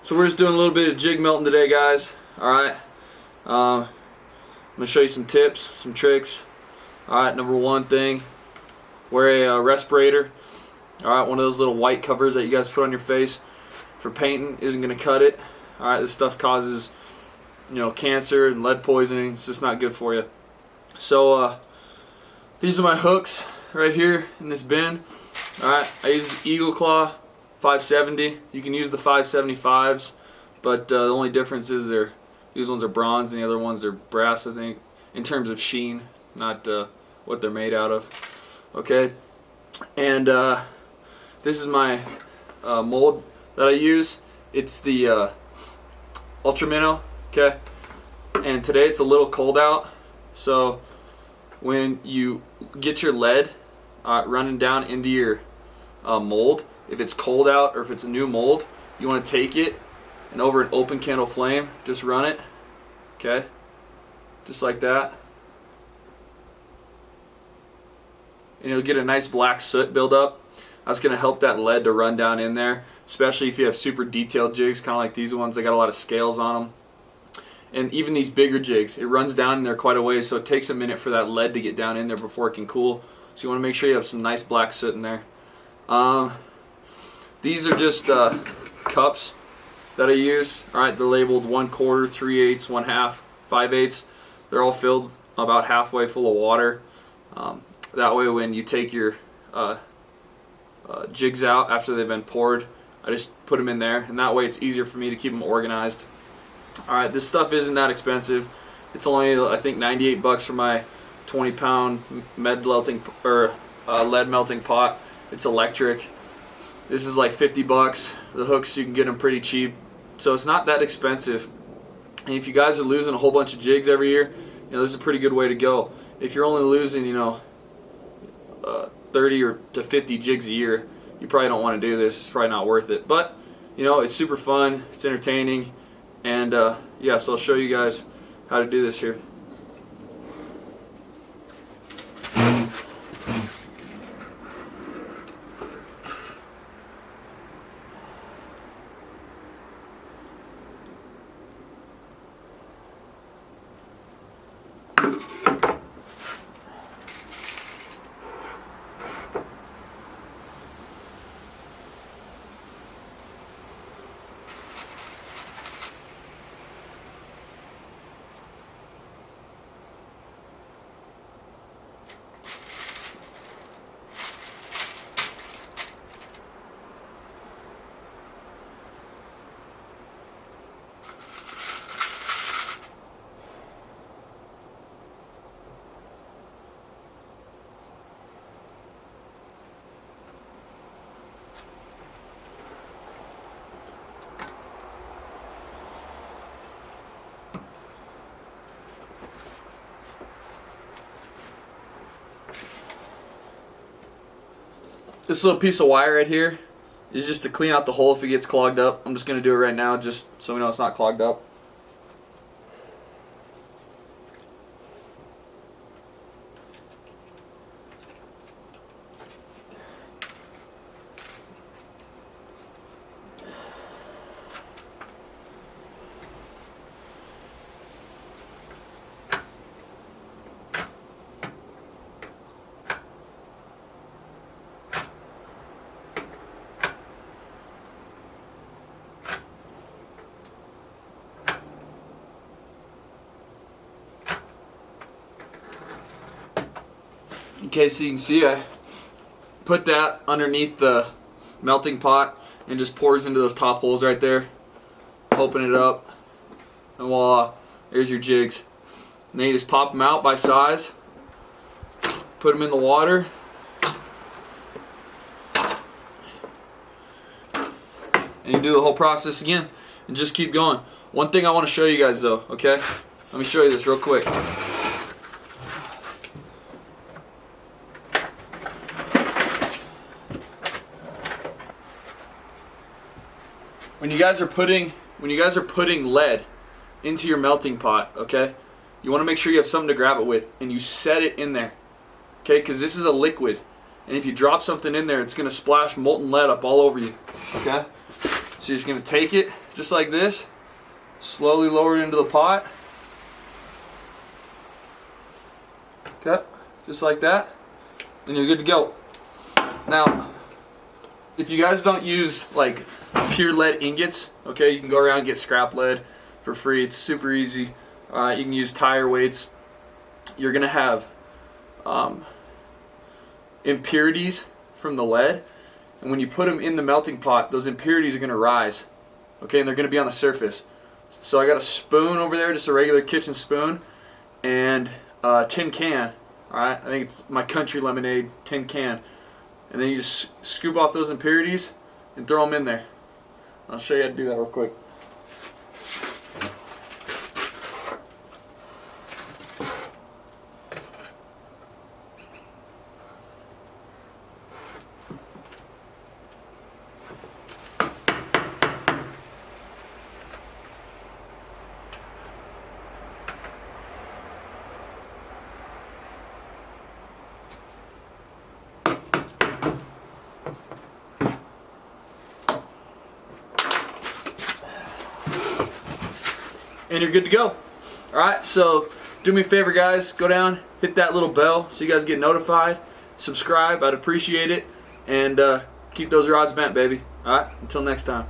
So we're just doing a little bit of jig melting today, guys. Alright. I'm going to show you some tips, some tricks. Alright, number one thing, wear a respirator. Alright, one of those little white covers that you guys put on your face for painting isn't going to cut it. Alright, this stuff causes, cancer and lead poisoning. It's just not good for you. So, these are my hooks right here in this bin. Alright, I use the Eagle Claw 570. You can use the 575s, but the only difference is these ones are bronze and the other ones are brass, I think, in terms of sheen, not what they're made out of. Okay, and this is my mold that I use. It's the Ultra Minnow. Okay, and today it's a little cold out, so when you get your lead running down into your mold, if it's cold out or if it's a new mold, you want to take it and over an open candle flame, just run it, okay, just like that, and you'll get a nice black soot buildup. That's going to help that lead to run down in there, especially if you have super detailed jigs, kind of like these ones. They got a lot of scales on them. And even these bigger jigs, it runs down in there quite a ways, so it takes a minute for that lead to get down in there before it can cool. So you want to make sure you have some nice black soot in there. These are just cups that I use. Alright, they're labeled 1/4, 3/8, 1/2, 5/8. They're all filled about halfway full of water. That way when you take your jigs out after they've been poured, I just put them in there, and that way it's easier for me to keep them organized. Alright, this stuff isn't that expensive. It's only, I think, 98 bucks for my 20-pound lead melting pot. It's electric. This is like 50 bucks. The hooks, you can get them pretty cheap, so it's not that expensive. And if you guys are losing a whole bunch of jigs every year, this is a pretty good way to go. If you're only losing 30 or to 50 jigs a year, you probably don't want to do this. It's probably not worth it, but it's super fun, it's entertaining, and yeah, so I'll show you guys how to do this here. This little piece of wire right here is just to clean out the hole if it gets clogged up. I'm just going to do it right now just so we know it's not clogged up. Okay, so you can see I put that underneath the melting pot and just pours into those top holes right there. Open it up, and voila, there's your jigs. And then you just pop them out by size, put them in the water, and you do the whole process again and just keep going. One thing I want to show you guys though, okay? Let me show you this real quick. When you guys are putting lead into your melting pot, okay, you want to make sure you have something to grab it with, and you set it in there, okay, because this is a liquid, and if you drop something in there, it's going to splash molten lead up all over you, okay. So So you're just going to take it just like this, slowly lower it into the pot. Okay, just like that, and you're good to go. Now, if you guys don't use like pure lead ingots, okay, you can go around and get scrap lead for free. It's super easy. You can use tire weights. You're gonna have impurities from the lead, and when you put them in the melting pot, those impurities are gonna rise, okay, and they're gonna be on the surface. So I got a spoon over there, just a regular kitchen spoon, and a tin can. All right, I think it's my Country Lemonade tin can. And then you just scoop off those impurities and throw them in there. I'll show you how to do that real quick. And you're good to go. Alright, so do me a favor, guys. Go down, hit that little bell so you guys get notified. Subscribe, I'd appreciate it. And keep those rods bent, baby. Alright, until next time.